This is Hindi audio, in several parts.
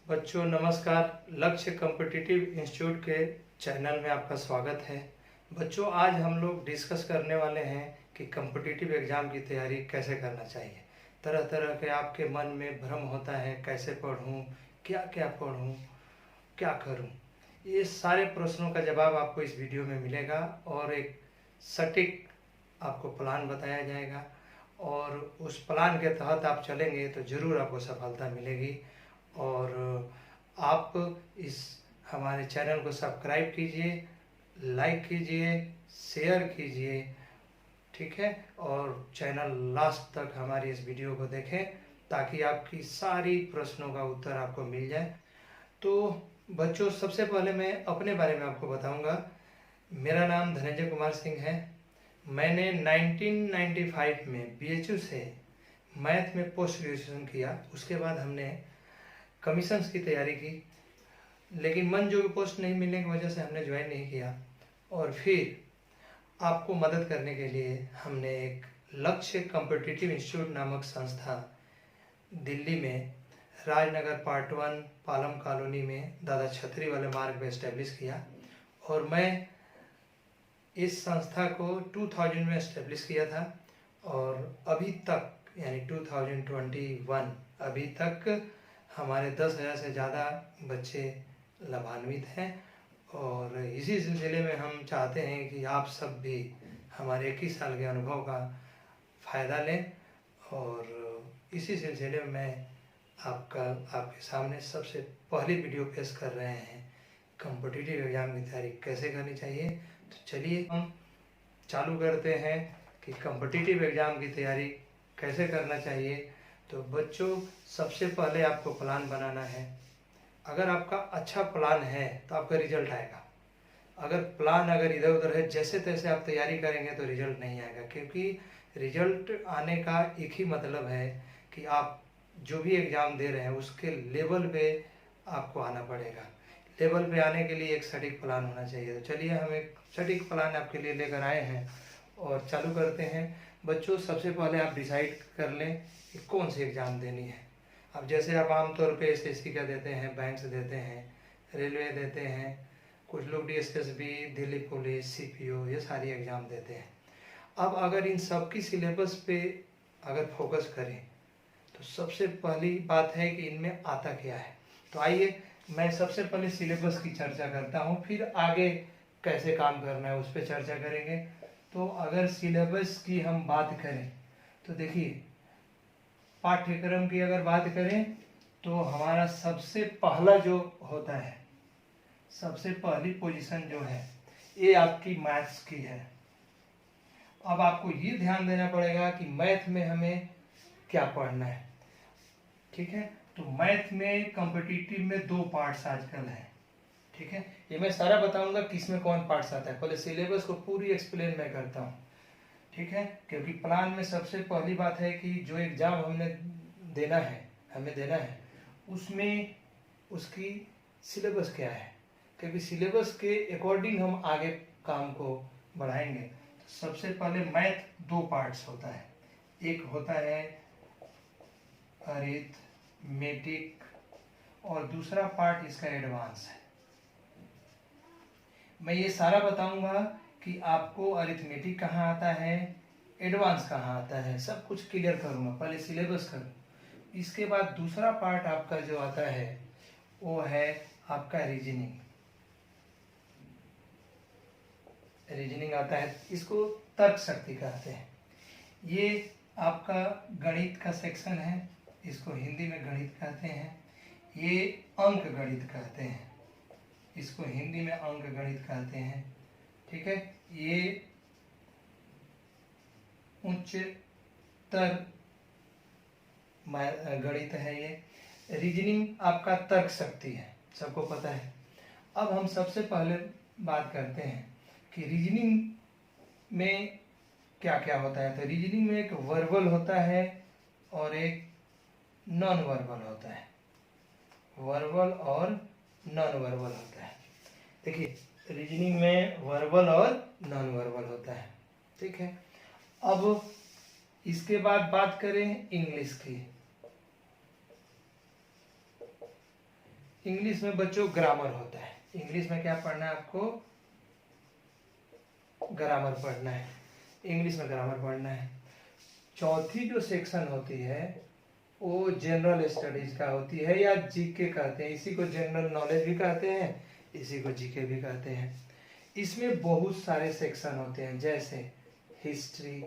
बच्चों नमस्कार। लक्ष्य कॉम्पिटिटिव इंस्टीट्यूट के चैनल में आपका स्वागत है। बच्चों आज हम लोग डिस्कस करने वाले हैं कि कॉम्पिटिटिव एग्ज़ाम की तैयारी कैसे करना चाहिए। तरह तरह के आपके मन में भ्रम होता है, कैसे पढ़ूं, क्या क्या पढ़ूं, क्या करूं। ये सारे प्रश्नों का जवाब आपको इस वीडियो में मिलेगा और एक सटीक आपको प्लान बताया जाएगा और उस प्लान के तहत आप चलेंगे तो ज़रूर आपको सफलता मिलेगी। और आप इस हमारे चैनल को सब्सक्राइब कीजिए, लाइक कीजिए, शेयर कीजिए, ठीक है। और चैनल लास्ट तक हमारी इस वीडियो को देखें ताकि आपकी सारी प्रश्नों का उत्तर आपको मिल जाए। तो बच्चों सबसे पहले मैं अपने बारे में आपको बताऊंगा। मेरा नाम धनंजय कुमार सिंह है। मैंने 1995 में बीएचयू से मैथ में पोस्ट ग्रेजुएशन किया। उसके बाद हमने कमीशंस की तैयारी की, लेकिन मन जो पोस्ट नहीं मिलने की वजह से हमने ज्वाइन नहीं किया। और फिर आपको मदद करने के लिए हमने एक लक्ष्य कॉम्पिटिटिव इंस्टीट्यूट नामक संस्था दिल्ली में राजनगर पार्ट 1 पालम कॉलोनी में दादा छतरी वाले मार्ग में इस्टेब्लिश किया। और मैं इस संस्था को 2000 में इस्टेब्लिश किया था और अभी तक यानी 2021 अभी तक हमारे 10,000 से ज़्यादा बच्चे लाभान्वित हैं। और इसी सिलसिले में हम चाहते हैं कि आप सब भी हमारे 21 साल के अनुभव का फ़ायदा लें। और इसी सिलसिले में मैं आपके सामने सबसे पहली वीडियो पेश कर रहे हैं कॉम्पिटिटिव एग्ज़ाम की तैयारी कैसे करनी चाहिए। तो चलिए हम चालू करते हैं कि कॉम्पिटिटिव एग्ज़ाम की तैयारी कैसे करना चाहिए। तो बच्चों सबसे पहले आपको प्लान बनाना है। अगर आपका अच्छा प्लान है तो आपका रिजल्ट आएगा। अगर इधर उधर है, जैसे तैसे आप तैयारी करेंगे तो रिजल्ट नहीं आएगा, क्योंकि रिजल्ट आने का एक ही मतलब है कि आप जो भी एग्ज़ाम दे रहे हैं उसके लेवल पे आपको आना पड़ेगा। लेवल पे आने के लिए एक सटीक प्लान होना चाहिए। तो चलिए हम एक सटीक प्लान आपके लिए लेकर आए हैं और चालू करते हैं। बच्चों सबसे पहले आप डिसाइड कर लें कि कौन सी एग्ज़ाम देनी है। अब जैसे आप आमतौर पे एसएससी का देते हैं, बैंक से देते हैं, रेलवे देते हैं, कुछ लोग डीएसएसबी, दिल्ली पुलिस, सीपीओ, ये सारी एग्ज़ाम देते हैं। अब अगर इन सब की सिलेबस पे अगर फोकस करें तो सबसे पहली बात है कि इनमें आता क्या है। तो आइए मैं सबसे पहले सिलेबस की चर्चा करता हूँ, फिर आगे कैसे काम करना है उस पर चर्चा करेंगे। तो अगर सिलेबस की हम बात करें तो देखिए, पाठ्यक्रम की अगर बात करें तो हमारा सबसे पहला जो होता है, सबसे पहली पोजीशन जो है ये आपकी मैथ्स की है। अब आपको ये ध्यान देना पड़ेगा कि मैथ में हमें क्या पढ़ना है, ठीक है। तो मैथ में कॉम्पिटिटिव में 2 पार्ट्स आजकल हैं, ठीक है। ये मैं सारा बताऊंगा किसमें कौन पार्ट्स आता है। पहले सिलेबस को पूरी एक्सप्लेन मैं करता हूँ, ठीक है। क्योंकि प्लान में सबसे पहली बात है कि जो एग्ज़ाम हमें देना है उसमें उसकी सिलेबस क्या है, क्योंकि सिलेबस के अकॉर्डिंग हम आगे काम को बढ़ाएंगे। तो सबसे पहले मैथ 2 पार्ट्स होता है। एक होता है अरिथमेटिक और दूसरा पार्ट इसका एडवांस है। मैं ये सारा बताऊंगा कि आपको अरिथमेटिक कहाँ आता है, एडवांस कहाँ आता है, सब कुछ क्लियर करूँगा। पहले सिलेबस करूँ, इसके बाद दूसरा पार्ट आपका जो आता है वो है आपका रीजनिंग आता है। इसको तर्क शक्ति कहते हैं। ये आपका गणित का सेक्शन है, इसको हिंदी में गणित कहते हैं। ये अंक गणित कहते हैं, इसको हिंदी में अंक गणित कहते हैं, ठीक है। ये उच्चतर गणित है। ये रीजनिंग आपका तर्क शक्ति है, सबको पता है। अब हम सबसे पहले बात करते हैं कि रीजनिंग में क्या क्या होता है। तो रीजनिंग में एक वर्बल होता है और एक नॉन वर्बल होता है। वर्बल और नॉन वर्बल होता है। देखिए रीजनिंग में वर्बल और नॉन वर्बल होता है, ठीक है। अब इसके बाद बात करें इंग्लिश की। इंग्लिश में बच्चों ग्रामर होता है। इंग्लिश में क्या पढ़ना है आपको? ग्रामर पढ़ना है। इंग्लिश में ग्रामर पढ़ना है। चौथी जो सेक्शन होती है वो जनरल स्टडीज का होती है या जीके कहते हैं। इसी को जनरल नॉलेज भी कहते हैं, इसी को जीके भी कहते हैं। इसमें बहुत सारे सेक्शन होते हैं, जैसे हिस्ट्री,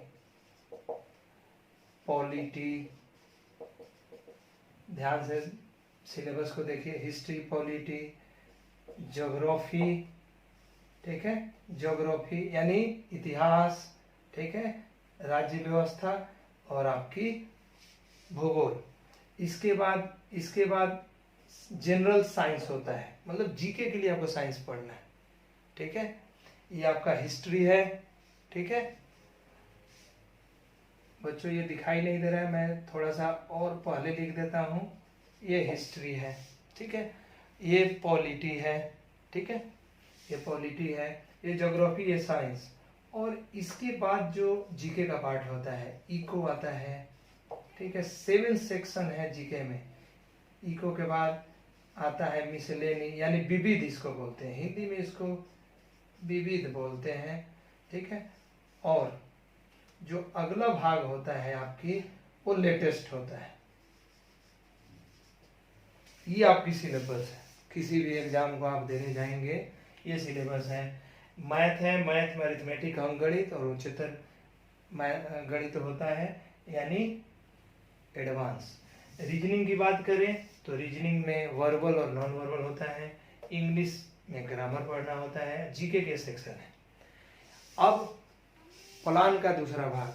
पॉलिटी, ध्यान से सिलेबस को देखिए, हिस्ट्री, पॉलिटी, ज्योग्राफी, ठीक है, ज्योग्राफी यानी इतिहास, ठीक है, राज्य व्यवस्था और आपकी भूगोल। इसके बाद जनरल साइंस होता है, मतलब जीके के लिए आपको साइंस पढ़ना है, ठीक है। ये आपका हिस्ट्री है, ठीक है बच्चों, ये दिखाई नहीं दे रहा है, मैं थोड़ा सा और पहले लिख देता हूँ। ये हिस्ट्री है, ठीक है, ये पॉलिटी है, ठीक है, ये पॉलिटी है, ये ज्योग्राफी, ये साइंस। और इसके बाद जो जीके का पार्ट होता है, इको आता है, ठीक है। 7 सेक्शन है जीके में। इको के बाद आता है मिसलेनी यानी विविध, इसको बोलते हैं, हिंदी में इसको विविध बोलते हैं, ठीक है। और जो अगला भाग होता है आपकी, वो लेटेस्ट होता है। ये आपकी सिलेबस है, किसी भी एग्जाम को आप देने जाएंगे, ये सिलेबस है। मैथ है, मैथ में अरिथमेटिक, अंकगणित और उच्चतर गणित होता है यानी एडवांस। रीजनिंग की बात करें तो रीजनिंग में वर्बल और नॉन वर्बल होता है। इंग्लिश में ग्रामर पढ़ना होता है। जीके के सेक्शन है। अब प्लान का दूसरा भाग,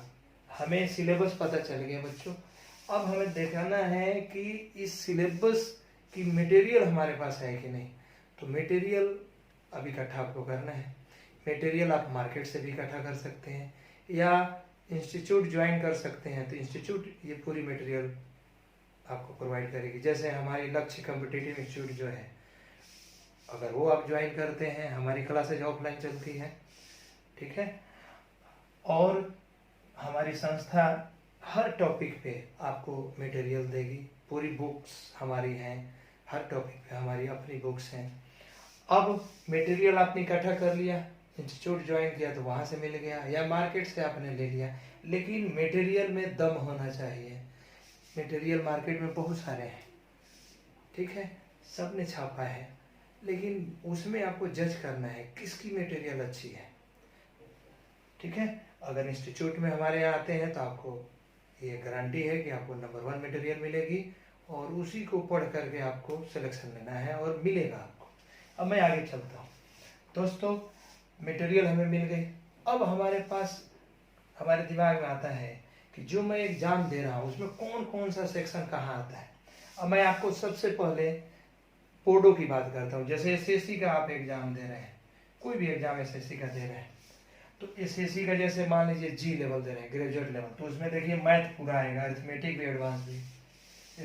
हमें सिलेबस पता चल गया बच्चों। अब हमें देखना है कि इस सिलेबस की मटेरियल हमारे पास है कि नहीं। तो मटेरियल अब इकट्ठा आपको करना है। मटेरियल आप मार्केट से भी इकट्ठा कर सकते हैं या इंस्टीट्यूट ज्वाइन कर सकते हैं, तो इंस्टीट्यूट ये पूरी मटेरियल आपको प्रोवाइड करेगी। जैसे हमारी लक्ष्य कॉम्पिटिटिव इंस्टीट्यूट जो है, अगर वो आप ज्वाइन करते हैं, हमारी क्लासेज ऑफलाइन चलती है, ठीक है। और हमारी संस्था हर टॉपिक पे आपको मटेरियल देगी, पूरी बुक्स हमारी हैं, हर टॉपिक पे हमारी अपनी बुक्स हैं। अब मटेरियल आपने इकट्ठा कर लिया, इंस्टीट्यूट ज्वाइन किया तो वहाँ से मिल गया या मार्केट से आपने ले लिया, लेकिन मटेरियल में दम होना चाहिए। मटेरियल मार्केट में बहुत सारे हैं, ठीक है, सब ने छापा है, लेकिन उसमें आपको जज करना है किसकी मटेरियल अच्छी है, ठीक है। अगर इंस्टीट्यूट में हमारे यहाँ आते हैं तो आपको ये गारंटी है कि आपको नंबर 1 मटेरियल मिलेगी और उसी को पढ़ करके आपको सिलेक्शन लेना है और मिलेगा आपको। अब मैं आगे चलता हूँ दोस्तों। मटेरियल हमें मिल गई। अब हमारे पास, हमारे दिमाग में आता है कि जो मैं एग्जाम दे रहा हूँ उसमें कौन कौन सा सेक्शन कहाँ आता है। अब मैं आपको सबसे पहले बोर्डों की बात करता हूँ। जैसे एसएससी का आप एग्जाम दे रहे हैं, कोई भी एग्जाम एसएससी का दे रहे हैं, तो एसएससी का जैसे मान लीजिए जी लेवल दे रहे हैं, ग्रेजुएट लेवल, तो उसमें देखिए मैथ पूरा आएगा, अरिथमेटिक भी, एडवांस भी,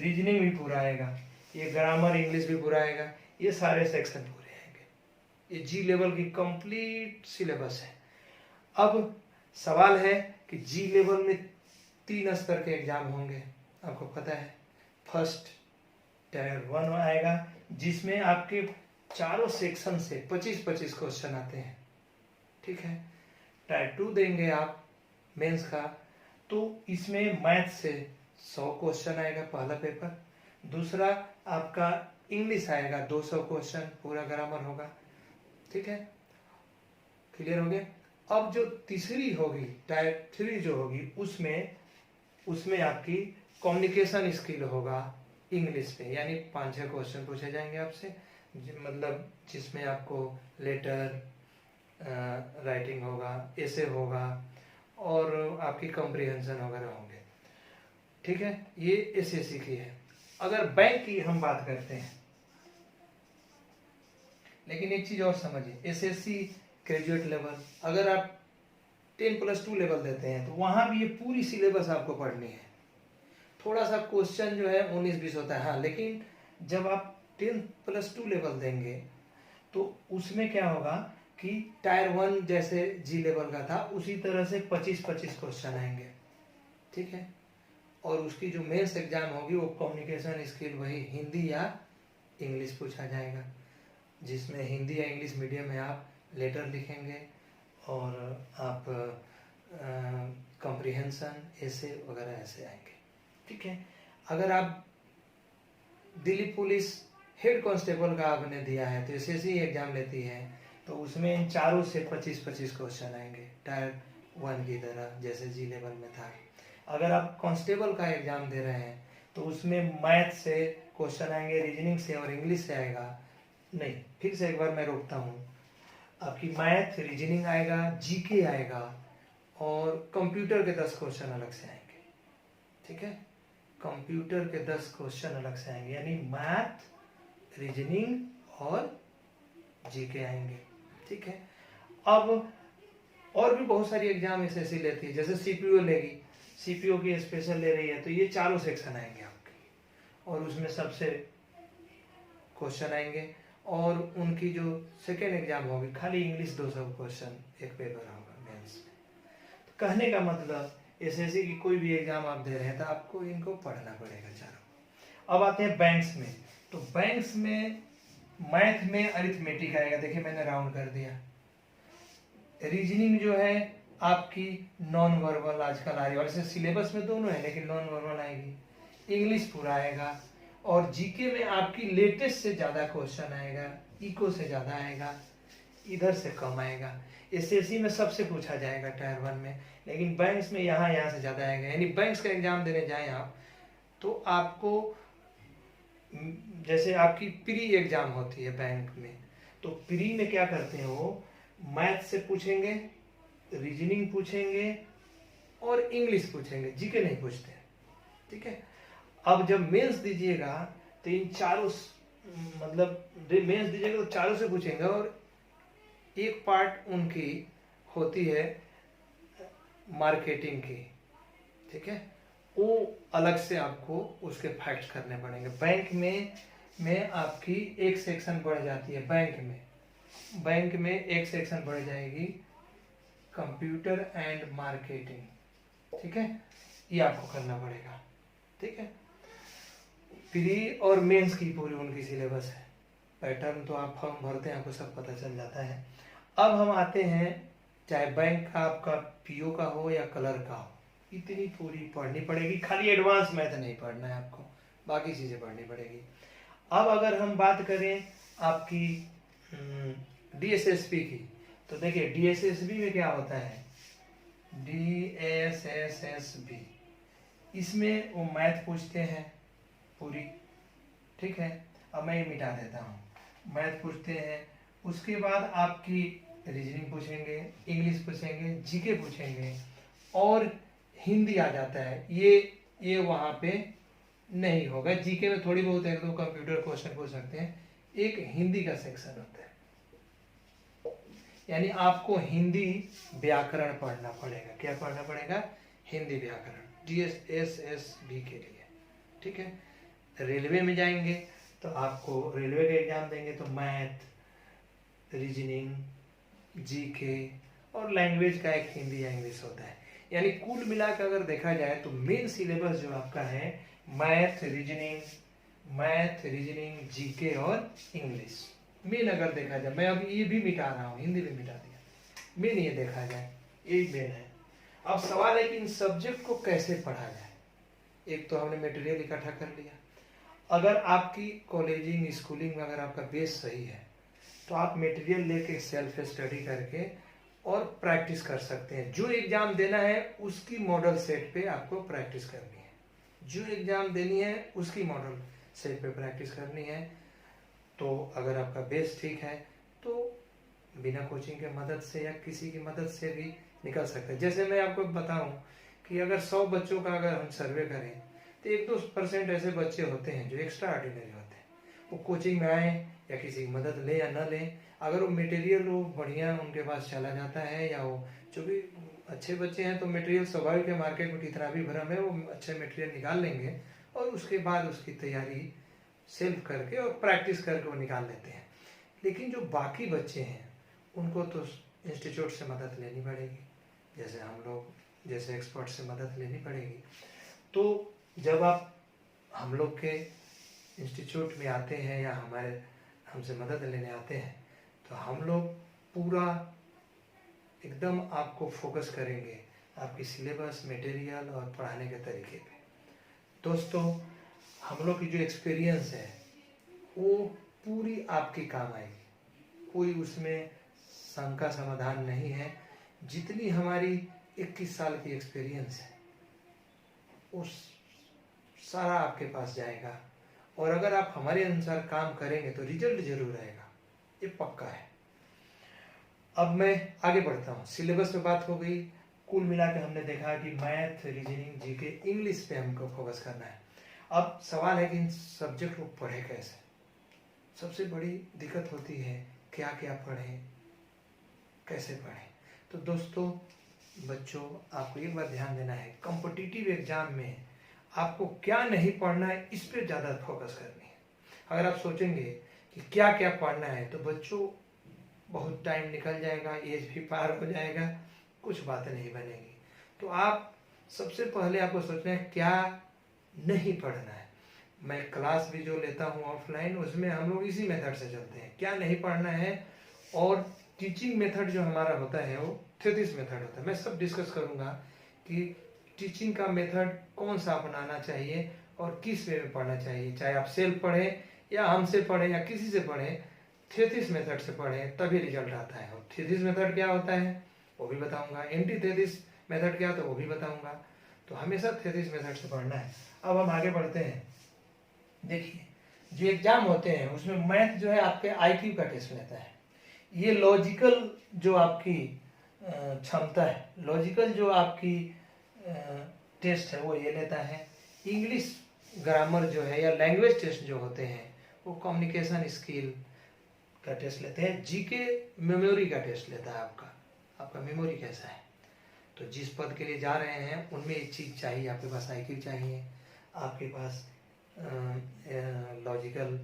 रीजनिंग भी पूरा आएगा, ये ग्रामर इंग्लिश भी पूरा आएगा, ये सारे सेक्शन पूरे आएंगे। ये जी लेवल की कंप्लीट सिलेबस है। अब सवाल है कि जी लेवल में 3 स्तर के एग्जाम होंगे, आपको पता है। फर्स्ट टायर 1 आएगा जिसमें आपके चारों सेक्शन से 25-25 क्वेश्चन आते हैं, ठीक है। टायर 2 देंगे आप मेंस का, तो इसमें मैथ से 100 क्वेश्चन आएगा पहला पेपर। दूसरा आपका इंग्लिश आएगा 200 क्वेश्चन, पूरा ग्रामर होगा, ठीक है, क्लियर हो गया। अब जो तीसरी होगी, टायर 3 जो होगी, उसमें आपकी कम्युनिकेशन स्किल होगा इंग्लिश पे, यानी 5-6 क्वेश्चन पूछे जाएंगे आपसे, मतलब जिसमें आपको लेटर राइटिंग होगा, ऐसे होगा और आपकी कॉम्प्रिहेंशन वगैरह होंगे, ठीक है। ये एसएससी की है। अगर बैंक की हम बात करते हैं, लेकिन एक चीज और समझिए, एसएससी ग्रेजुएट लेवल, अगर आप 10+2 लेवल देते हैं तो वहां भी ये पूरी सिलेबस आपको पढ़नी है। थोड़ा सा क्वेश्चन जो है 19-20 होता है, हाँ, लेकिन जब आप 10+2 लेवल देंगे तो उसमें क्या होगा कि टायर 1 जैसे जी लेवल का था उसी तरह से 25-25 क्वेश्चन आएंगे, ठीक है। और उसकी जो मेंस एग्जाम होगी वो कम्युनिकेशन स्किल, वही हिंदी या इंग्लिश पूछा जाएगा, जिसमें हिंदी या इंग्लिश मीडियम में आप लेटर लिखेंगे और आप कॉम्प्रिहेंशन ऐसे वगैरह ऐसे आएंगे। ठीक है। अगर आप दिल्ली पुलिस हेड कांस्टेबल का आपने दिया है तो एसएससी एग्जाम लेती है, तो उसमें इन चारों से 25-25 क्वेश्चन आएंगे टायर 1 की तरह, जैसे जी लेवल में था। अगर आप कांस्टेबल का एग्जाम दे रहे हैं तो उसमें मैथ से क्वेश्चन आएंगे, रीजनिंग से और इंग्लिश से आएगा। नहीं, फिर से एक बार मैं रोकता हूँ, आपकी मैथ, रीजनिंग आएगा, जीके आएगा और कंप्यूटर के 10 क्वेश्चन अलग से आएंगे। ठीक है, कंप्यूटर के 10 क्वेश्चन अलग से आएंगे, यानी मैथ, रीजनिंग और जीके आएंगे। ठीक है। अब और भी बहुत सारी एग्जाम एसएससी लेती है, जैसे सीपीओ लेगी, सीपीओ की स्पेशल ले रही है तो ये चारों सेक्शन आएंगे आपके और उसमें सबसे क्वेश्चन आएंगे। और उनकी जो सेकेंड एग्जाम होगी खाली इंग्लिश 200 क्वेश्चन एक पेपर होगा मेंस में। तो कहने का मतलब एसएससी की कोई भी एग्जाम आप दे रहे हैं तो आपको इनको पढ़ना पड़ेगा चारों। अब आते हैं बैंक्स में, तो बैंक्स में मैथ में अरिथमेटिक आएगा, देखिए मैंने राउंड कर दिया। रीजनिंग जो है आपकी नॉन वर्बल आजकल आ रही है, वैसे सिलेबस में दोनों है लेकिन नॉन वर्बल आएगी। इंग्लिश पूरा आएगा और जीके में आपकी लेटेस्ट से ज्यादा क्वेश्चन आएगा, इको से ज्यादा आएगा, इधर से कम आएगा। एसएससी में सबसे पूछा जाएगा टायर 1 में, लेकिन बैंक्स में यहाँ से ज्यादा आएगा। यानी बैंक्स का एग्जाम देने जाए आप तो आपको, जैसे आपकी प्री एग्जाम होती है बैंक में, तो प्री में क्या करते हैं वो मैथ से पूछेंगे, रीजनिंग पूछेंगे और इंग्लिश पूछेंगे, जीके नहीं पूछते। ठीक है। अब जब मेंस दीजिएगा तो इन चारों, मतलब मेंस दीजिएगा तो चारों से पूछेंगे और एक पार्ट उनकी होती है मार्केटिंग की। ठीक है, वो अलग से आपको उसके फैक्ट्स करने पड़ेंगे। बैंक में आपकी एक सेक्शन बढ़ जाती है, बैंक में एक सेक्शन बढ़ जाएगी कंप्यूटर एंड मार्केटिंग। ठीक है, ये आपको करना पड़ेगा। ठीक है, प्री और मेंस की पूरी उनकी सिलेबस है, पैटर्न तो आप फॉर्म भरते हैं आपको सब पता चल जाता है। अब हम आते हैं, चाहे बैंक का आपका पीओ का हो या कलर का हो, इतनी पूरी पढ़नी पड़ेगी, खाली एडवांस मैथ नहीं पढ़ना है आपको, बाकी चीजें पढ़नी पड़ेगी। अब अगर हम बात करें आपकी डीएसएसपी की, तो देखिए डीएसएसबी में क्या होता है, डीएसएसबी, इसमें वो मैथ पूछते हैं पूरी। ठीक है, अब मैं ये मिटा देता हूँ, मैथ पूछते हैं, उसके बाद आपकी रीजनिंग पूछेंगे, इंग्लिश पूछेंगे, जीके पूछेंगे और हिंदी आ जाता है। ये वहाँ पे नहीं होगा, जीके में थोड़ी बहुत एक दो कंप्यूटर क्वेश्चन पूछ सकते हैं, एक हिंदी का सेक्शन होता है। यानी आपको हिंदी व्याकरण पढ़ना पड़ेगा। क्या पढ़ना पड़ेगा? हिंदी व्याकरण, डीएसएसबी के लिए। ठीक है, रेलवे में जाएंगे तो आपको रेलवे का एग्जाम देंगे तो मैथ, रीजनिंग, जीके और लैंग्वेज का एक हिंदी या इंग्लिश होता है। यानी कुल मिलाकर अगर देखा जाए तो मेन सिलेबस जो आपका है मैथ, रीजनिंग, जीके और इंग्लिश। मेन अगर देखा जाए, मैं अभी ये भी मिटा रहा हूँ, हिंदी भी मिटा दिया, मेन ये देखा जाए यही मेन है। अब सवाल है कि इन सब्जेक्ट को कैसे पढ़ा जाए। एक तो हमने मटेरियल इकट्ठा कर लिया, अगर आपकी कॉलेजिंग स्कूलिंग में अगर आपका बेस सही है तो आप मटेरियल लेके सेल्फ स्टडी करके और प्रैक्टिस कर सकते हैं। जो एग्जाम देना है उसकी मॉडल सेट पे आपको प्रैक्टिस करनी है, जो एग्जाम देनी है उसकी मॉडल सेट पे प्रैक्टिस करनी है। तो अगर आपका बेस ठीक है तो बिना कोचिंग के मदद से या किसी की मदद से भी निकल सकते हैं। जैसे मैं आपको बताऊं कि अगर 100 बच्चों का अगर हम सर्वे करें तो 1-2% ऐसे बच्चे होते हैं जो एक्स्ट्रा ऑर्डिनरी होते हैं, वो कोचिंग में आए या किसी की मदद ले या न लें, अगर वो मटेरियल वो बढ़िया उनके पास चला जाता है, या वो जो भी अच्छे बच्चे हैं तो मटेरियल स्वाभाविक है, मार्केट में कितना भी भरम है वो अच्छे मटेरियल निकाल लेंगे और उसके बाद उसकी तैयारी सेल्फ करके और प्रैक्टिस करके वो निकाल लेते हैं। लेकिन जो बाकी बच्चे हैं उनको तो इंस्टीट्यूट से मदद लेनी पड़ेगी, जैसे हम लोग जैसे एक्सपर्ट से मदद लेनी पड़ेगी। तो जब आप हम लोग के इंस्टीट्यूट में आते हैं या हमारे हमसे मदद लेने आते हैं तो हम लोग पूरा एकदम आपको फोकस करेंगे आपकी सिलेबस, मटेरियल और पढ़ाने के तरीके पे। दोस्तों, हम लोग की जो एक्सपीरियंस है वो पूरी आपके काम आएगी, कोई उसमें शंका समाधान नहीं है। जितनी हमारी 21 साल की एक्सपीरियंस है उस सारा आपके पास जाएगा, और अगर आप हमारे अनुसार काम करेंगे तो रिजल्ट जरूर आएगा, ये पक्का है। अब मैं आगे बढ़ता हूँ। सिलेबस पे बात हो गई। कुल मिला के हमने देखा कि मैथ, रीजनिंग, जीके, इंग्लिश पे हमको फोकस करना है। अब सवाल है कि इन सब्जेक्ट को पढ़े कैसे। सबसे बड़ी दिक्कत होती है क्या क्या पढ़ें, कैसे पढ़ें। तो दोस्तों, बच्चों, आपको एक बात ध्यान देना है, कॉम्पिटिटिव एग्जाम में आपको क्या नहीं पढ़ना है इस पर ज़्यादा फोकस करनी है। अगर आप सोचेंगे कि क्या क्या पढ़ना है तो बच्चों बहुत टाइम निकल जाएगा, एज भी पार हो जाएगा, कुछ बातें नहीं बनेगी। तो आप सबसे पहले आपको सोचना है क्या नहीं पढ़ना है। मैं क्लास भी जो लेता हूँ ऑफलाइन, उसमें हम लोग इसी मेथड से चलते हैं, क्या नहीं पढ़ना है। और टीचिंग मेथड जो हमारा होता है वो थेसिस मेथड होता है। मैं सब डिस्कस करूँगा कि टीचिंग का मेथड कौन सा अपनाना चाहिए और किस वे में पढ़ना चाहिए। चाहे आप सेल्फ पढ़ें या हमसे पढ़ें या किसी से पढ़ें, थेसिस मेथड से पढ़ें तभी रिजल्ट आता है। और थेसिस मेथड क्या होता है वो भी बताऊंगा, एंटीथेसिस मेथड क्या होता है वो भी बताऊंगा। तो हमेशा थेसिस मेथड से पढ़ना है। अब हम आगे बढ़ते हैं। देखिए, जो एग्जाम होते हैं उसमें मैथ जो है आपके आईक्यू का टेस्ट लेता है। ये लॉजिकल जो आपकी क्षमता है, लॉजिकल जो आपकी टेस्ट है वो ये लेता है। इंग्लिश ग्रामर जो है या लैंग्वेज टेस्ट जो होते हैं वो कम्युनिकेशन स्किल का टेस्ट लेते हैं। जीके मेमोरी का टेस्ट लेता है आपका मेमोरी कैसा है। तो जिस पद के लिए जा रहे हैं उनमें एक चीज़ चाहिए, आपके पास आईक्यू चाहिए, आपके पास लॉजिकल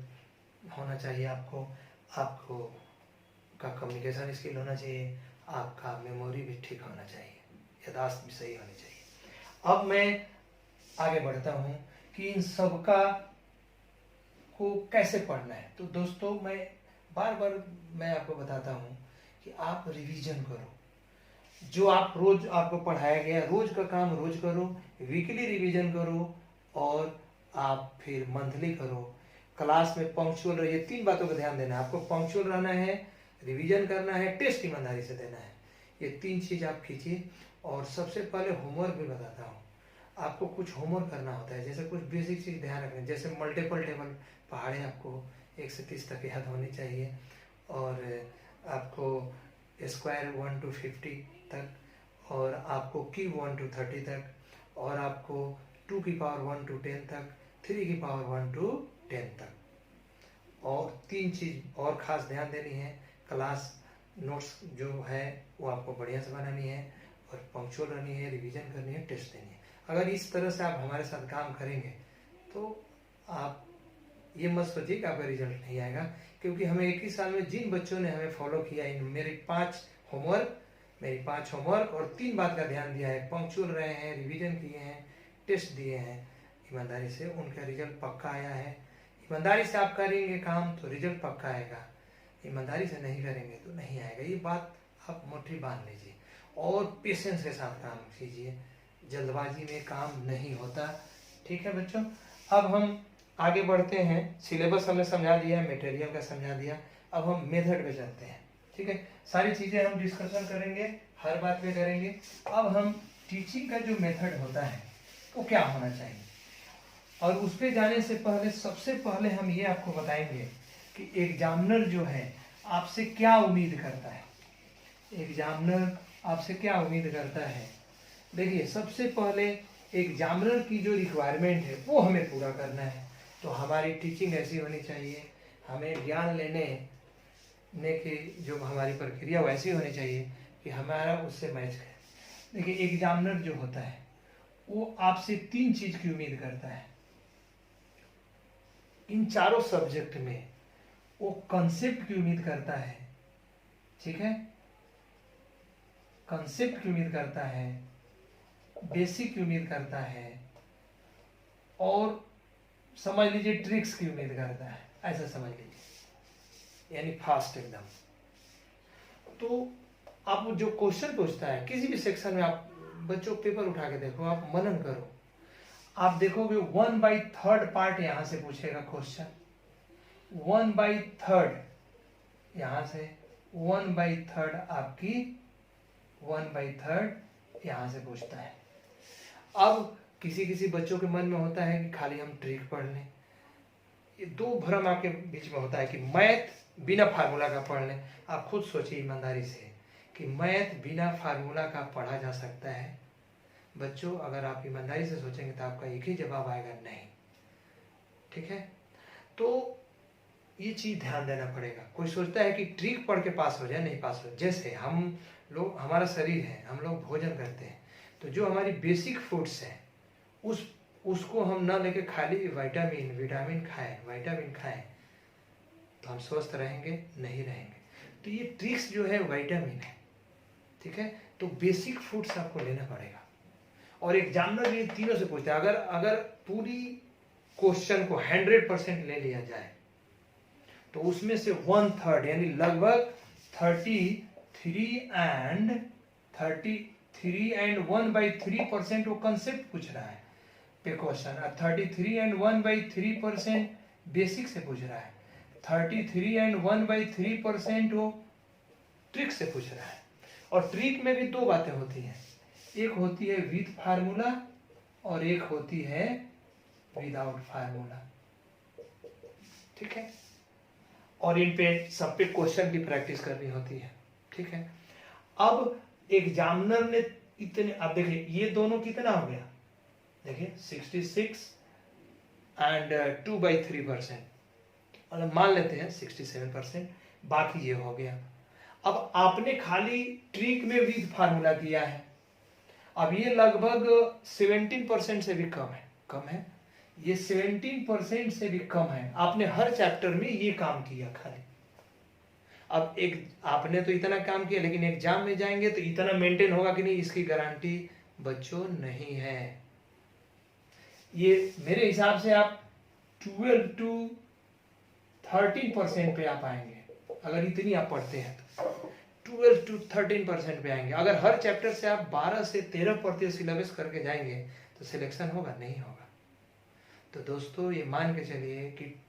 होना चाहिए, आपको का कम्युनिकेशन स्किल होना चाहिए, आपका मेमोरी भी ठीक होना चाहिए, याददाश्त भी सही होनी चाहिए। अब मैं आगे बढ़ता हूँ कि इन सबका को कैसे पढ़ना है। तो दोस्तों, मैं बार बार मैं आपको बताता हूँ कि आप रिवीजन करो। जो आप रोज आपको पढ़ाया गया रोज का काम रोज करो, वीकली रिवीजन करो और आप फिर मंथली करो। क्लास में पंक्चुअल रहिए। 3 बातों का ध्यान देना है आपको, पंक्चुअल रहना है, रिवीजन करना है, टेस्ट ईमानदारी से देना है। ये 3 चीज आप कीजिए। और सबसे पहले होमवर्क भी बताता हूँ। आपको कुछ होमवर्क करना होता है, जैसे कुछ बेसिक चीज ध्यान रखना, जैसे मल्टीपल टेबल पहाड़े आपको 1 से 30 तक याद होनी चाहिए, और आपको स्क्वायर 1 to 50 तक, और आपको क्यूब 1 to 30 तक, और आपको 2 की पावर 1 to 10 तक, 3 की पावर 1 to 10 तक। और 3 चीज और खास ध्यान देनी है, क्लास नोट्स जो है वो आपको बढ़िया से बनानी है, और पंक्चुअल रहनी है, रिवीजन करनी है, टेस्ट देनी है। अगर इस तरह से आप हमारे साथ काम करेंगे तो आप ये मत सोचिए कि आपका रिजल्ट नहीं आएगा, क्योंकि हमें 21 साल में जिन बच्चों ने हमें फॉलो किया, इन मेरी 5 होमवर्क और 3 बात का ध्यान दिया है, पंक्चुअल रहे हैं, रिवीजन किए हैं, टेस्ट दिए हैं ईमानदारी से, उनका रिजल्ट पक्का आया है। ईमानदारी से आप करेंगे काम तो रिजल्ट पक्का आएगा, ईमानदारी से नहीं करेंगे तो नहीं आएगा। ये बात आप मुट्ठी बांध लीजिए और पेशेंस के साथ काम कीजिए, जल्दबाजी में काम नहीं होता। ठीक है बच्चों, अब हम आगे बढ़ते हैं। सिलेबस हमने समझा दिया, मटेरियल का समझा दिया, अब हम मेथड पे चलते हैं। ठीक है, सारी चीजें हम डिस्कशन करेंगे, हर बात पे करेंगे। अब हम टीचिंग का जो मेथड होता है वो क्या होना चाहिए, और उस पे जाने से पहले सबसे पहले हम ये आपको बताएंगे कि एग्जामिनर जो है आपसे क्या उम्मीद करता है। एग्जामिनर आपसे क्या उम्मीद करता है। देखिए, सबसे पहले एग्जामिनर की जो रिक्वायरमेंट है वो हमें पूरा करना है। तो हमारी टीचिंग ऐसी होनी चाहिए, हमें ज्ञान लेने की जो हमारी प्रक्रिया वैसी होनी चाहिए कि हमारा उससे मैच करे। देखिए, एग्जामिनर जो होता है वो आपसे 3 चीज की उम्मीद करता है। इन चारों सब्जेक्ट में वो कंसेप्ट की उम्मीद करता है। ठीक है, कंसेप्ट की उम्मीद करता है, बेसिक की उम्मीद करता है, और समझ लीजिए ट्रिक्स की उम्मीद करता है, ऐसा समझ लीजिए, यानी फास्ट एकदम। तो आप जो क्वेश्चन पूछता है किसी भी सेक्शन में, आप बच्चों पेपर उठा के देखो, आप मनन करो, आप देखोगे 1/3 पार्ट यहाँ से पूछेगा क्वेश्चन, 1/3 यहाँ से, 1/3 आपकी 1/3 यहाँ से पूछता है। अब किसी किसी बच्चों के मन में होता है कि खाली हम ट्रिक पढ़ लें, ये दो भ्रम आपके बीच में होता है कि मैथ बिना फार्मूला का पढ़ लें। आप खुद सोचिए ईमानदारी से कि मैथ बिना फार्मूला का पढ़ा जा सकता है? बच्चों अगर आप ईमानदारी से सोचेंगे तो आपका एक ही जवाब आएगा, नहीं। ठीक है, तो ये चीज ध्यान देना पड़ेगा। कोई सोचता है कि ट्रिक पढ़ के पास हो जाए, नहीं पास हो। जैसे हम लोग, हमारा शरीर है, हम लोग भोजन करते हैं, तो जो हमारी बेसिक फूड्स हैं उसको हम ना लेके खाली विटामिन खाएं तो हम स्वस्थ रहेंगे? नहीं रहेंगे। तो ये ट्रिक्स जो है विटामिन है, ठीक है, तो बेसिक फूड्स आपको लेना पड़ेगा। और एग्जामिनर ये तीनों से पूछता है, अगर पूरी क्वेश्चन को 100% ले लिया जाए तो उसमें से 1/3 यानी लगभग 33 एंड 1/3% वो कंसेप्ट पूछ रहा है पे क्वेश्चन, 33 एंड 1/3% बेसिक से पूछ रहा है, 33 एंड 1/3% वो ट्रिक से पूछ रहा है। और ट्रिक में भी दो बातें होती हैं, एक होती है विद फार्मूला और एक होती है विदाउट फार्मूला। ठीक है, और इन पे सब पे क्वेश्चन की प्रैक्टिस करनी होती है। ठीक है, अब एग्जामिनर ने इतने, अब देखिए ये दोनों कितना हो गया, देखिए 66 एंड 2/3%, मतलब मान लेते हैं 67%, बाकी ये हो गया। अब आपने खाली ट्रिक में विद फार्मूला किया है, अब ये लगभग 17% से भी कम है, ये 17% से भी कम है। आपने हर चैप्टर में ये काम किया खाली। अब आपने तो इतना काम किया, लेकिन एग्जाम में जाएंगे तो इतना मेंटेन होगा कि नहीं, इसकी गारंटी बच्चों नहीं है। ये मेरे हिसाब से आप 12 to 13% पे आप आएंगे, अगर इतनी आप पढ़ते हैं तो 12 to 13% पे आएंगे। अगर हर चैप्टर से आप 12 से 13% सिलेबस करके जाएंगे तो सिलेक्शन होगा? नहीं होगा। तो दोस्तों ये मान के चलिए कि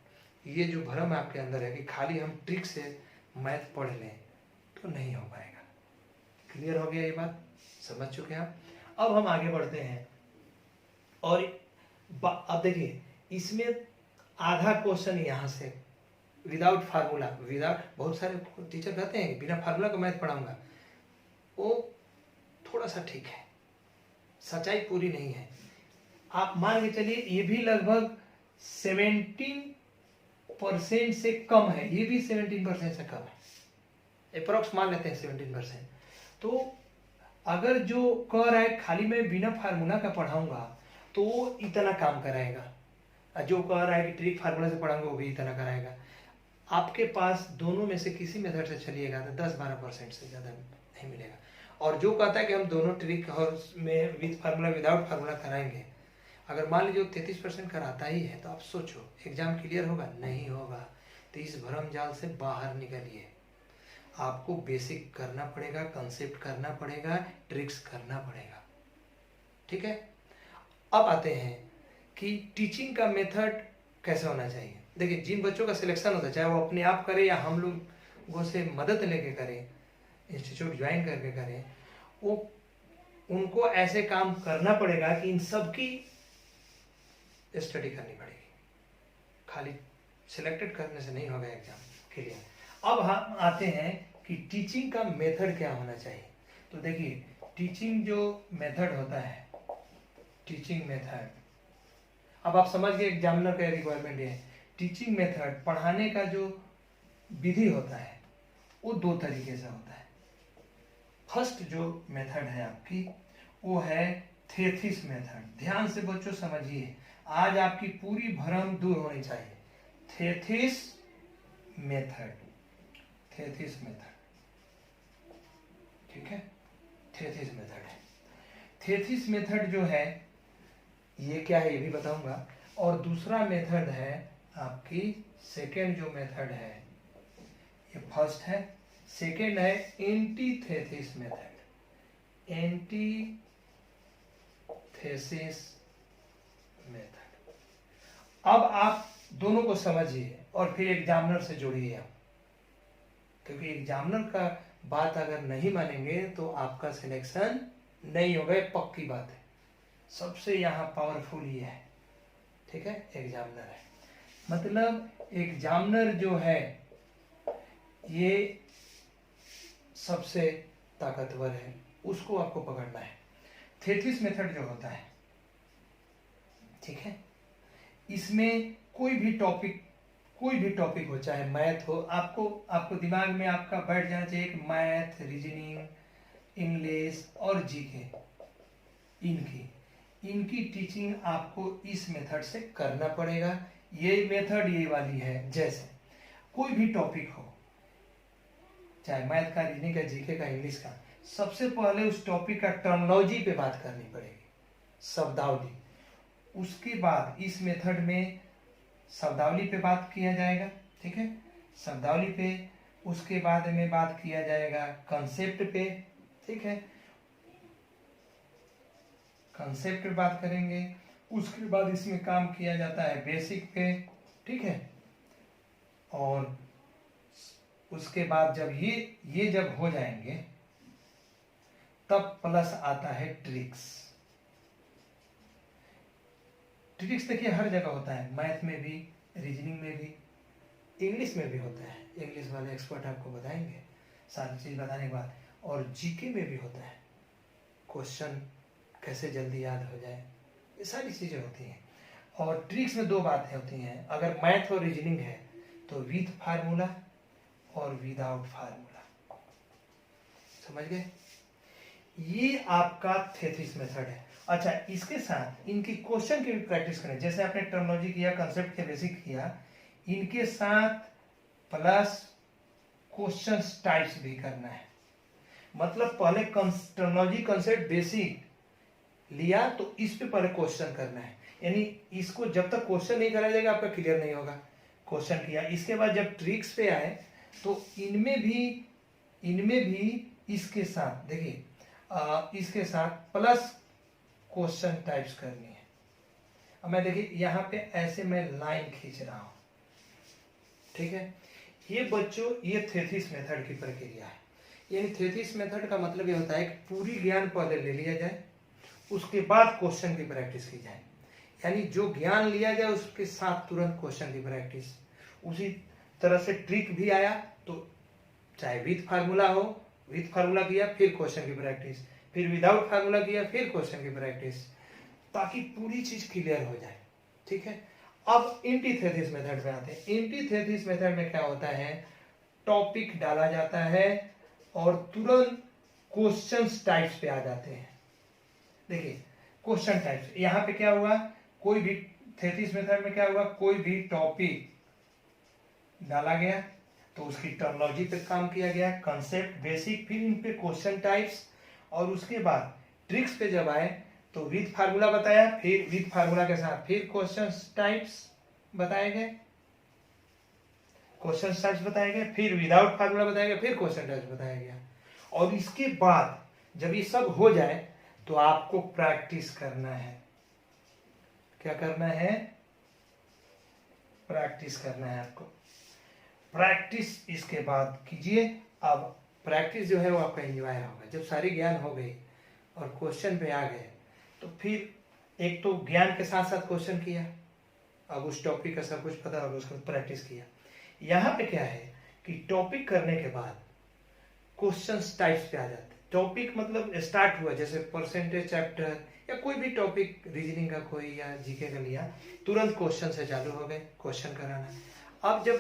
ये जो भ्रम आपके अंदर है कि खाली हम ट्रिक से मैथ पढ़ लें तो नहीं हो पाएगा। क्लियर हो गया ये बात? समझ चुके हैं आप? अब हम आगे बढ़ते हैं और अब देखिए इसमें आधा क्वेश्चन यहाँ से विदाउट फार्मूला, बहुत सारे टीचर कहते हैं बिना फार्मूला का मैथ पढ़ाऊंगा, वो थोड़ा सा ठीक है, सच्चाई पूरी नहीं है। आप मान के चलिए ये भी लगभग 17% से कम है, ये भी 17% से कम है, अप्रोक्स मान लेते हैं 17%। तो अगर जो कह रहा है खाली मैं बिना फार्मूला का पढ़ाऊंगा तो वो इतना काम कराएगा, जो कह रहा है कि ट्रिक फार्मूला से पढ़ाऊंगा वो भी इतना कराएगा। आपके पास दोनों में से किसी मेथड से चलिएगा तो 10-12% से ज़्यादा नहीं मिलेगा। और जो कहता है कि हम दोनों ट्रिक और में विद फार्मूला विदाउट फार्मूला कराएंगे, अगर मान लीजिए 33% कराता ही है तो आप सोचो एग्जाम क्लियर होगा? नहीं होगा। तो इस भ्रम जाल से बाहर निकलिए। आपको बेसिक करना पड़ेगा, कंसेप्ट करना पड़ेगा, ट्रिक्स करना पड़ेगा। ठीक है, अब आते हैं कि टीचिंग का मेथड कैसे होना चाहिए। देखिए जिन बच्चों का सिलेक्शन होता है, चाहे वो अपने आप करे या हम लोगों से मदद लेके करें, इंस्टीट्यूट ज्वाइन करके करें, वो उनको ऐसे काम करना पड़ेगा कि इन सब की स्टडी करनी पड़ेगी। खाली सिलेक्टेड करने से नहीं होगा एग्जाम क्लियर। अब हम आते हैं कि टीचिंग का मेथड क्या होना चाहिए। तो देखिए टीचिंग जो मेथड होता है, टीचिंग मेथड, अब आप समझ गए एग्जामिनर का रिक्वायरमेंट है। टीचिंग मेथड, पढ़ाने का जो विधि होता है वो दो तरीके से होता है। फर्स्ट जो मेथड है आपकी वो है थेसिस मेथड। ध्यान से बच्चों समझिए, आज आपकी पूरी भ्रम दूर होनी चाहिए। थेसिस मेथड, थेसिस मेथड, ठीक है, थेसिस मेथड है। थेसिस मेथड जो है ये क्या है ये भी बताऊंगा। और दूसरा मेथड है आपकी सेकेंड जो मेथड है, ये फर्स्ट है, सेकेंड है एंटीथेसिस मेथड। Antithesis method. अब आप दोनों को समझिए और फिर एग्जामिनर से जोड़िए आप, क्योंकि एग्जामिनर का बात अगर नहीं मानेंगे तो आपका सिलेक्शन नहीं होगा, पक्की बात है। सबसे यहाँ पावरफुल ये है, ठीक है, एग्जामिनर है। मतलब एग्जामिनर जो है ये सबसे ताकतवर है, उसको आपको पकड़ना है। थेसिस मेथड जो होता है, ठीक है, इसमें कोई भी टॉपिक हो, चाहे मैथ हो, आपको दिमाग में आपका बैठ जाना चाहिए कि मैथ, रीजनिंग, इंग्लिश और जीके, इनकी टीचिंग आपको इस मेथड से करना पड़ेगा। ये मेथड ये वाली है, जैसे कोई भी टॉपिक हो, चाहे मैथ का, रीजनिंग का, जीके का, इंग्लिश का, सबसे पहले उस टॉपिक का टर्मिनोलॉजी पे बात करनी पड़ेगी, शब्दावली। उसके बाद इस मेथड में शब्दावली पे बात किया जाएगा, ठीक है, शब्दावली पे। उसके बाद में बात किया जाएगा कंसेप्ट पे, ठीक है, कंसेप्ट पे बात करेंगे। उसके बाद इसमें काम किया जाता है बेसिक पे, ठीक है, और उसके बाद जब ये जब हो जाएंगे तब प्लस आता है ट्रिक्स। ट्रिक्स देखिए हर जगह होता है, मैथ में भी, रीजनिंग में भी, इंग्लिश में भी होता है। इंग्लिश वाले एक्सपर्ट आपको बताएंगे सारी चीज बताने के बाद। और जीके में भी होता है, क्वेश्चन कैसे जल्दी याद हो जाए, ये सारी चीजें होती हैं। और ट्रिक्स में दो बातें होती हैं, अगर मैथ और रीजनिंग है तो विथ फार्मूला और विदाउट फार्मूला, समझ गए। ये आपका थेसिस मेथड है। अच्छा, इसके साथ इनकी क्वेश्चन की भी प्रैक्टिस करें, जैसे आपने टर्मिनोलॉजी किया, कंसेप्ट के बेसिक किया, इनके साथ प्लस क्वेश्चन टाइप्स भी करना है। मतलब पहले टर्मिनोलॉजी, कंसेप्ट, बेसिक लिया तो इस पे पहले क्वेश्चन करना है, यानी इसको जब तक क्वेश्चन नहीं कराया जाएगा आपका क्लियर नहीं होगा। क्वेश्चन किया, इसके बाद जब ट्रिक्स पे आए तो इनमें भी इसके साथ देखिए, इसके साथ प्लस क्वेश्चन टाइप्स करनी है। अब मैं देखिए यहाँ पे ऐसे मैं लाइन खींच रहा हूं, ठीक है। ये बच्चों, ये थेसिस मेथड की प्रक्रिया है। यानी थेसिस मेथड का मतलब ये होता है कि पूरी ज्ञान पहले ले लिया जाए, उसके बाद क्वेश्चन की प्रैक्टिस की जाए। यानी जो ज्ञान लिया जाए उसके साथ तुरंत क्वेश्चन की प्रैक्टिस। उसी तरह से ट्रिक भी आया तो चाहे विथ फार्मूला हो, विथ फार्मूला किया फिर क्वेश्चन की प्रैक्टिस, फिर विदाउट फार्मूला किया फिर क्वेश्चन की प्रैक्टिस, ताकि पूरी चीज क्लियर हो जाए, ठीक है। अब एंटीथेसिस मेथड पे आते हैं। एंटीथेसिस मेथड में क्या होता है, टॉपिक डाला जाता है और तुरंत क्वेश्चन टाइप्स पे आ जाते हैं। देखिए क्वेश्चन टाइप्स, यहाँ पे क्या हुआ, कोई भी थेसिस मेथड में क्या हुआ, कोई भी टॉपिक डाला गया तो उसकी टर्मिनोलॉजी पे काम किया गया, कंसेप्ट, बेसिक, फिर इन पे क्वेश्चन टाइप्स, और उसके बाद ट्रिक्स पे जब आए तो विथ फार्मूला बताया, फिर विथ फार्मूला के साथ फिर क्वेश्चन टाइप्स बताए गए, क्वेश्चन टाइप्स बताए गए, फिर विदाउट फार्मूला बताया गया, फिर क्वेश्चन टाइप्स बताया गया। और इसके बाद जब ये सब हो जाए तो आपको प्रैक्टिस करना है। क्या करना है, प्रैक्टिस करना है आपको। प्रैक्टिस इसके बाद कीजिए। अब प्रैक्टिस जो है वो आपका एंजॉय होगा। जब सारी ज्ञान हो गई और क्वेश्चन पे आ गए तो फिर एक तो ज्ञान के साथ साथ क्वेश्चन किया, अब उस टॉपिक का सब कुछ पता होगा, उसको प्रैक्टिस किया। यहाँ पे क्या है कि टॉपिक करने के बाद क्वेश्चन टाइप्स पे आ जाते हैं। टॉपिक मतलब स्टार्ट हुआ, जैसे परसेंटेज चैप्टर या कोई भी टॉपिक, रीजनिंग का कोई या जीके का लिया, तुरंत क्वेश्चन से चालू हो गए क्वेश्चन कराना। अब जब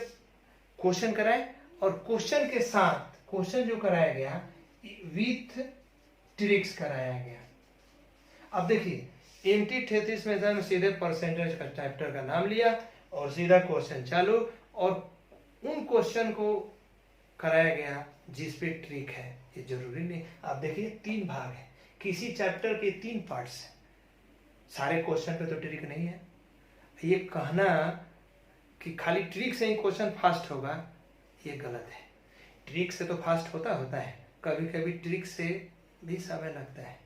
क्वेश्चन कराए और क्वेश्चन के साथ क्वेश्चन जो कराया गया विथ ट्रिक्स कराया गया। अब देखिए एंटीथेसिस मेथड में सीधे परसेंटेज का चैप्टर का नाम लिया और सीधा क्वेश्चन चालू, और उन क्वेश्चन को कराया गया जिस पे ट्रिक है। ये जरूरी नहीं, आप देखिए 3 भाग है, किसी चैप्टर के 3 पार्ट्स हैं, सारे क्वेश्चन पे तो ट्रिक नहीं है। ये कहना कि खाली ट्रिक से ही क्वेश्चन फास्ट होगा, ये गलत है। ट्रिक से तो फास्ट होता है, कभी कभी ट्रिक से भी समय लगता है।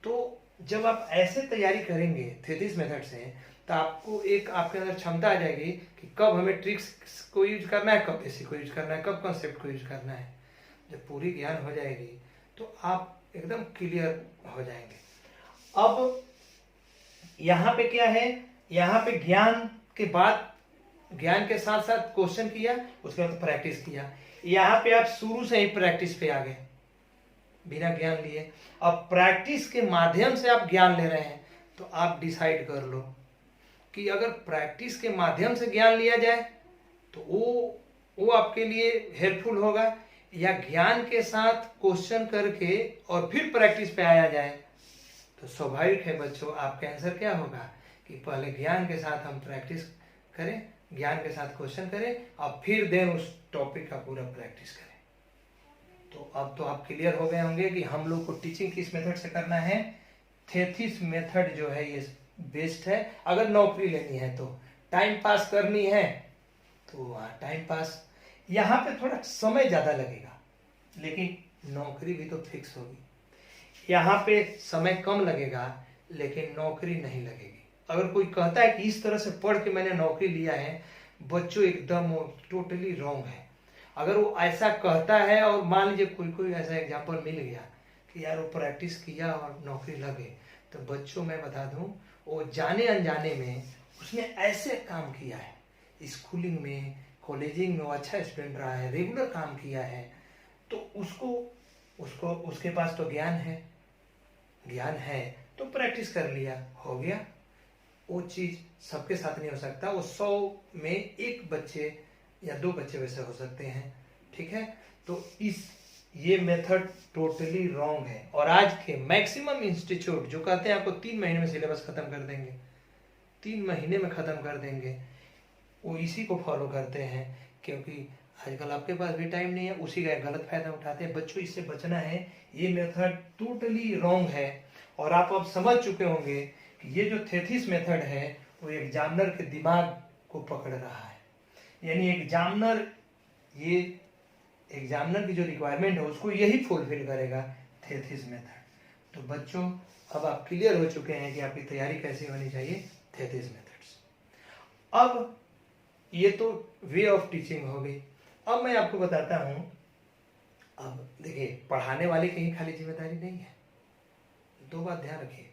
तो जब आप ऐसे तैयारी करेंगे थेसिस मेथड से, तो आपको एक आपके अंदर क्षमता आ जाएगी कि कब हमें ट्रिक्स को यूज करना है, कब बेसिक को यूज करना है, कब कॉन्सेप्ट को यूज करना है। जब पूरी ज्ञान हो जाएगी तो आप एकदम क्लियर हो जाएंगे। अब यहाँ पे क्या है, यहाँ पे ज्ञान के बाद, ज्ञान के साथ साथ क्वेश्चन किया, उसके बाद प्रैक्टिस किया। यहाँ पे आप शुरू से ही प्रैक्टिस पे आ गए बिना ज्ञान लिए। अब प्रैक्टिस के माध्यम से आप ज्ञान ले रहे हैं, तो आप डिसाइड कर लो कि अगर प्रैक्टिस के माध्यम से ज्ञान लिया जाए तो वो आपके लिए हेल्पफुल होगा, या ज्ञान के साथ क्वेश्चन करके और फिर प्रैक्टिस पे आया जाए। तो स्वाभाविक है बच्चों, आपका आंसर क्या होगा कि पहले ज्ञान के साथ हम प्रैक्टिस करें, ज्ञान के साथ क्वेश्चन करें और फिर देन उस टॉपिक का पूरा प्रैक्टिस करें। तो अब तो आप क्लियर हो गए होंगे कि हम लोग को टीचिंग किस मेथड से करना है। थेसिस मेथड जो है ये बेस्ट है। अगर नौकरी लेनी है तो, टाइम पास करनी है तो वहाँ टाइम पास, यहाँ पे थोड़ा समय ज़्यादा लगेगा, लेकिन नौकरी भी तो फिक्स होगी। यहाँ पे समय कम लगेगा लेकिन नौकरी नहीं लगेगी। अगर कोई कहता है कि इस तरह से पढ़ के मैंने नौकरी लिया है, बच्चों एकदम टोटली रॉन्ग है। अगर वो ऐसा कहता है और मान लीजिए कोई ऐसा एग्जाम्पल मिल गया कि यार वो प्रैक्टिस किया और नौकरी लगे, तो बच्चों मैं बता दूं, वो जाने अनजाने में उसने ऐसे काम किया है, स्कूलिंग में, कॉलेजिंग में वो अच्छा स्टूडेंट रहा है, रेगुलर काम किया है, तो उसको उसके पास तो ज्ञान है तो प्रैक्टिस कर लिया, हो गया। वो चीज सबके साथ नहीं हो सकता, वो 100 में 1 बच्चे या 2 बच्चे वैसे हो सकते हैं, ठीक है। तो ये मेथड टोटली रॉन्ग है। और आज के मैक्सिमम इंस्टीट्यूट जो कहते हैं आपको 3 महीने में सिलेबस खत्म कर देंगे, 3 महीने में खत्म कर देंगे, वो इसी को फॉलो करते हैं, क्योंकि आजकल आपके पास भी टाइम नहीं है, उसी का गलत फायदा उठाते हैं। बच्चों इससे बचना है, ये मेथड टोटली रॉन्ग है। और आप अब समझ चुके होंगे कि ये जो थेसिस मेथड है वो एग्जामिनर के दिमाग को पकड़ रहा है, यानी ये एग्जामिनर की जो रिक्वायरमेंट है उसको यही फुलफिल करेगा, थेसिस मेथड। तो बच्चों अब आप क्लियर हो चुके हैं कि आपकी तैयारी कैसी होनी चाहिए थेसिस मेथड्स। अब ये तो वे ऑफ टीचिंग हो गई। अब मैं आपको बताता हूं, अब देखिए पढ़ाने वाले की ही खाली जिम्मेदारी नहीं है, 2 बात ध्यान रखिए।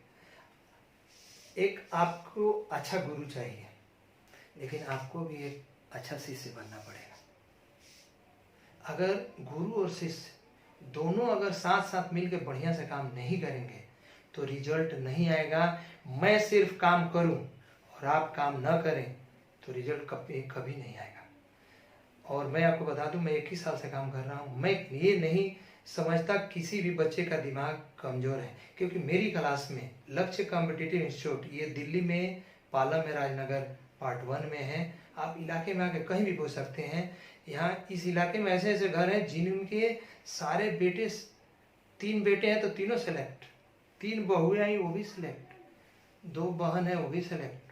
एक आपको अच्छा गुरु चाहिए, लेकिन आपको भी एक अच्छा शिष्य बनना पड़ेगा। अगर गुरु और शिष्य दोनों अगर साथ साथ मिलकर बढ़िया से काम नहीं करेंगे तो रिजल्ट नहीं आएगा। मैं सिर्फ काम करूं और आप काम न करें तो रिजल्ट कभी नहीं आएगा। और मैं आपको बता दूं, मैं 21 साल से काम कर रहा हूं, मैं ये नहीं समझता किसी भी बच्चे का दिमाग कमजोर है, क्योंकि मेरी क्लास में लक्ष्य कॉम्पिटिटिव इंस्टीट्यूट, ये दिल्ली में पालम में, राजनगर पार्ट 1 में है। आप इलाके में आके कहीं भी पूछ सकते हैं। यहाँ इस इलाके में ऐसे ऐसे घर हैं जिनके सारे बेटे, 3 बेटे हैं तो तीनों सेलेक्ट, 3 बहुएं आई वो भी सिलेक्ट, 2 बहन है वो भी सिलेक्ट।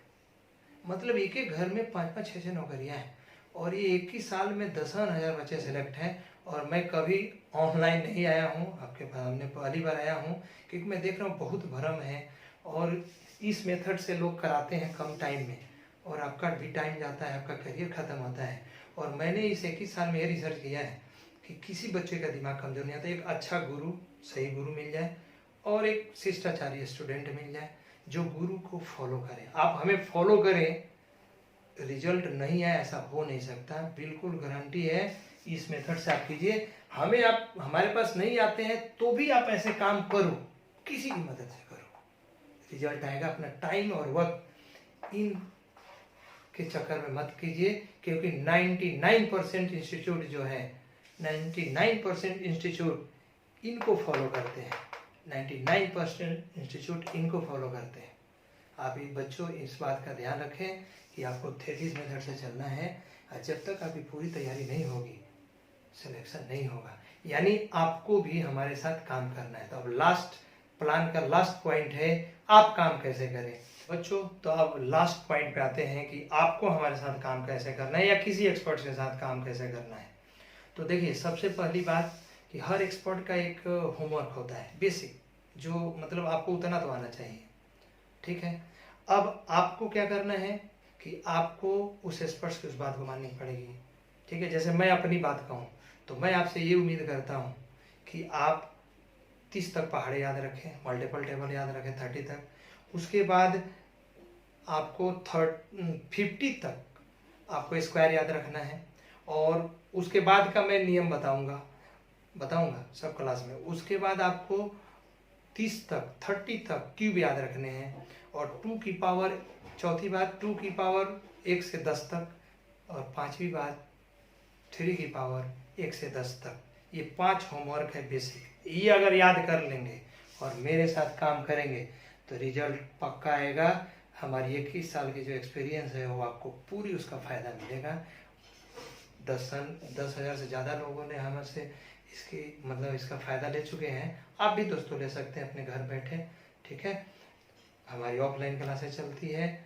मतलब एक एक घर में 5-5, 6-6 नौकरियां हैं, और ये 21 साल में 10,000 बच्चे सिलेक्ट हैं। और मैं कभी ऑनलाइन नहीं आया हूँ, आपके सामने पहली बार आया हूँ, क्योंकि मैं देख रहा हूँ बहुत भरम है। और इस मेथड से लोग कराते हैं कम टाइम में, और आपका भी टाइम जाता है, आपका करियर खत्म होता है। और मैंने इस 21 साल में ये रिसर्च किया है कि किसी बच्चे का दिमाग कमजोर नहीं आता। एक अच्छा गुरु, सही गुरु मिल जाए और एक शिष्टाचारी स्टूडेंट मिल जाए जो गुरु को फॉलो करे। आप हमें फॉलो करें, रिजल्ट नहीं आए ऐसा हो नहीं सकता, बिल्कुल गारंटी है। इस मेथड से आप कीजिए। आप हमारे पास नहीं आते हैं तो भी आप ऐसे काम करो, किसी की मदद से करो, रिजल्ट आएगा। अपना टाइम और वक्त इन के चक्कर में मत कीजिए, क्योंकि 99% इंस्टीट्यूट जो है, 99% इंस्टीट्यूट इनको फॉलो करते हैं, 99% इंस्टीट्यूट इनको फॉलो करते हैं। आप बच्चों इस बात का ध्यान रखें कि आपको थेसिस मेथड से चलना है। और जब तक आपकी पूरी तैयारी नहीं होगी, सिलेक्शन नहीं होगा, यानी आपको भी हमारे साथ काम करना है। तो अब लास्ट प्लान का लास्ट पॉइंट है, आप काम कैसे करें। बच्चों, तो अब लास्ट पॉइंट पे आते हैं कि आपको हमारे साथ काम कैसे करना है या किसी एक्सपर्ट के साथ काम कैसे करना है। तो देखिए, सबसे पहली बात कि हर एक्सपर्ट का एक होमवर्क होता है बेसिक, जो मतलब आपको उतना तो आना चाहिए, ठीक है। अब आपको क्या करना है कि आपको उस एक्सपर्ट्स की उस बात को माननी पड़ेगी, ठीक है। जैसे मैं अपनी बात कहूँ तो मैं आपसे ये उम्मीद करता हूँ कि आप 30 तक पहाड़े याद रखें, मल्टीपल टेबल याद रखें 30 तक। उसके बाद आपको 50 तक आपको स्क्वायर याद रखना है, और उसके बाद का मैं नियम बताऊंगा सब क्लास में। उसके बाद आपको 30 तक क्यूब याद रखने हैं, और 2 की पावर, चौथी बात 2 की पावर 1 से 10 तक, और पांचवी बात 3 की पावर 1 से 10 तक। ये 5 होमवर्क है बेसिक। ये अगर याद कर लेंगे और मेरे साथ काम करेंगे तो रिजल्ट पक्का आएगा। हमारी 21 साल की जो एक्सपीरियंस है वो आपको पूरी उसका फ़ायदा मिलेगा। 10,000 से ज़्यादा लोगों ने हमसे इसका फ़ायदा ले चुके हैं। आप भी दोस्तों ले सकते हैं अपने घर बैठे, ठीक है। हमारी ऑफलाइन क्लासेस चलती है,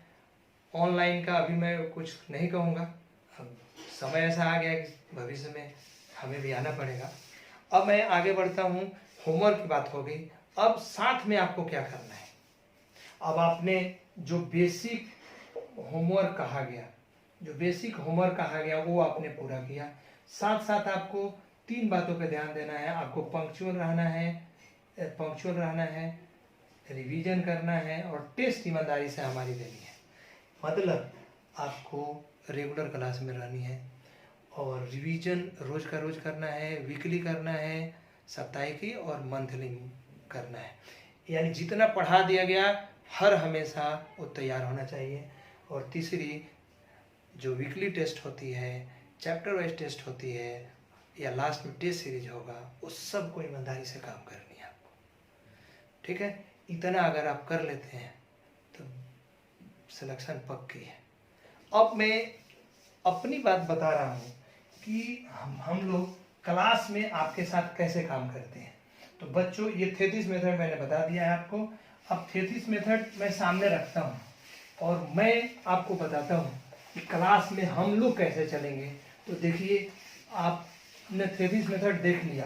ऑनलाइन का अभी मैं कुछ नहीं कहूँगा। अब समय ऐसा आ गया कि भविष्य में हमें भी आना पड़ेगा। अब मैं आगे बढ़ता हूँ। होमवर्क की बात हो गई, अब साथ में आपको क्या करना है। अब आपने जो बेसिक होमवर्क कहा गया वो आपने पूरा किया। साथ साथ आपको 3 बातों पे ध्यान देना है। आपको पंक्चुअल रहना है, रिवीजन करना है, और टेस्ट ईमानदारी से हमारी देनी है। मतलब आपको रेगुलर क्लास में रहनी है, और रिवीजन रोज का रोज करना है, वीकली करना है, साप्ताहिकी और मंथली करना है। यानी जितना पढ़ा दिया गया हर हमेशा वो तैयार होना चाहिए। और तीसरी, जो वीकली टेस्ट होती है, चैप्टर वाइज टेस्ट होती है, या लास्ट में टेस्ट सीरीज होगा, उस सब को ईमानदारी से काम करनी है आपको, ठीक है। इतना अगर आप कर लेते हैं तो सिलेक्शन पक्की है। अब मैं अपनी बात बता रहा हूँ कि हम लोग क्लास में आपके साथ कैसे काम करते हैं। तो बच्चों, ये थेसिस मेथड मैंने बता दिया है आपको। अब थेसिस मेथड मैं सामने रखता हूँ और मैं आपको बताता हूँ कि क्लास में हम लोग कैसे चलेंगे। तो देखिए, आपने थेसिस मेथड देख लिया,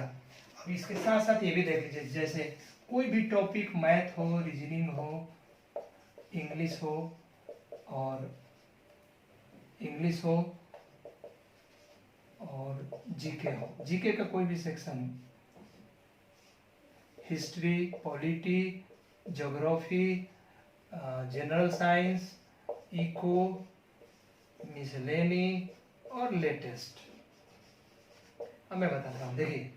अब इसके साथ साथ ये भी देख लीजिए। जैसे कोई भी टॉपिक, मैथ हो, रीजनिंग हो, इंग्लिश हो और जीके का कोई भी section, history, polity, geography, general science, eco, miscellany और लेटेस्ट। अब मैं बताता हूँ, देखिए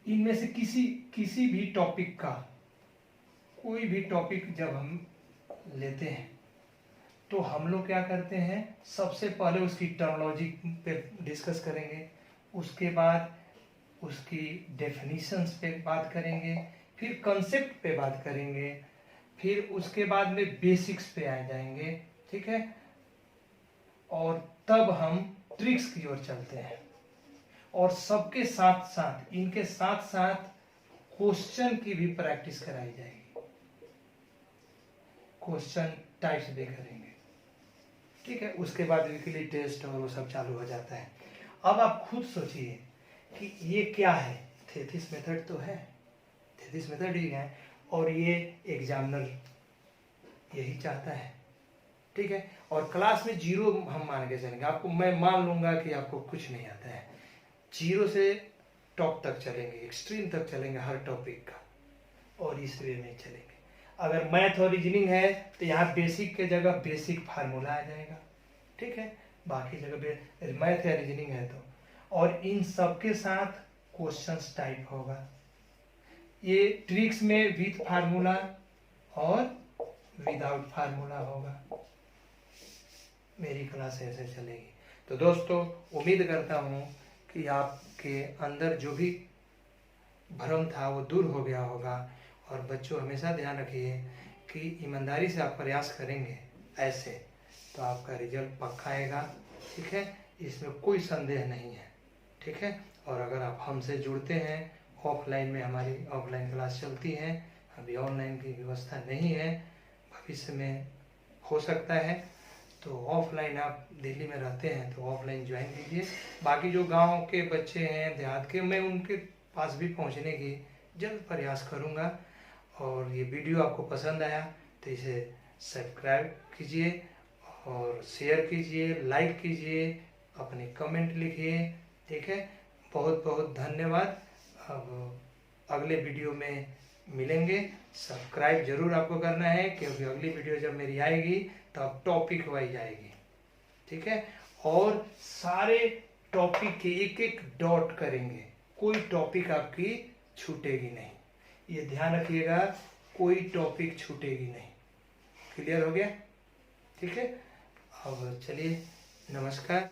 इनमें से किसी भी टॉपिक का, कोई भी टॉपिक जब हम लेते हैं तो हम लोग क्या करते हैं, सबसे पहले उसकी टर्मिनोलॉजी पे डिस्कस करेंगे, उसके बाद उसकी डेफिनेशंस पे बात करेंगे, फिर कंसेप्ट पे बात करेंगे, फिर उसके बाद में बेसिक्स पे आ जाएंगे, ठीक है। और तब हम ट्रिक्स की ओर चलते हैं, और सबके साथ साथ, इनके साथ साथ क्वेश्चन की भी प्रैक्टिस कराई जाएगी, क्वेश्चन टाइप्स भी करेंगे, ठीक है। उसके बाद वीकली टेस्ट और वो सब चालू हो जाता है। अब आप खुद सोचिए कि ये क्या है। थेसिस मेथड तो है, थेसिस मेथड ही है, और ये एग्जामिनर यही चाहता है, ठीक है। और क्लास में 0 हम मान के चलेंगे। आपको मैं मान लूंगा कि आपको कुछ नहीं आता है, 0 से टॉप तक चलेंगे, एक्सट्रीम तक चलेंगे हर टॉपिक का, और इस वे में चलेंगे। अगर मैथ और रीजनिंग है तो यहाँ बेसिक के जगह बेसिक फार्मूला आ जाएगा, ठीक है। बाकी जगह मैथ या रीजनिंग है तो, और इन सबके साथ क्वेश्चंस टाइप होगा। ये ट्रिक्स में विथ फार्मूला और विदाउट फार्मूला होगा। मेरी क्लास ऐसे चलेगी। तो दोस्तों, उम्मीद करता हूँ कि आपके अंदर जो भी भ्रम था वो दूर हो गया होगा। और बच्चों, हमेशा ध्यान रखिए कि ईमानदारी से आप प्रयास करेंगे ऐसे तो आपका रिजल्ट पक्का आएगा, ठीक है। इसमें कोई संदेह नहीं है, ठीक है। और अगर आप हमसे जुड़ते हैं, ऑफलाइन में हमारी ऑफलाइन क्लास चलती है, अभी ऑनलाइन की व्यवस्था नहीं है, भविष्य में हो सकता है। तो ऑफलाइन आप दिल्ली में रहते हैं तो ऑफलाइन ज्वाइन कीजिए। बाकी जो गांव के बच्चे हैं, देहात के, मैं उनके पास भी पहुंचने की जल्द प्रयास करूंगा। और ये वीडियो आपको पसंद आया तो इसे सब्सक्राइब कीजिए और शेयर कीजिए, लाइक कीजिए, अपने कमेंट लिखिए। ठीक है, बहुत बहुत धन्यवाद। अब अगले वीडियो में मिलेंगे। सब्सक्राइब जरूर आपको करना है, क्योंकि अगली वीडियो जब मेरी आएगी तो अब टॉपिक वाइज आएगी। ठीक है, और सारे टॉपिक के एक एक डॉट करेंगे, कोई टॉपिक आपकी छूटेगी नहीं, ये ध्यान रखिएगा, कोई टॉपिक छूटेगी नहीं। क्लियर हो गया? ठीक है, अब चलिए, नमस्कार।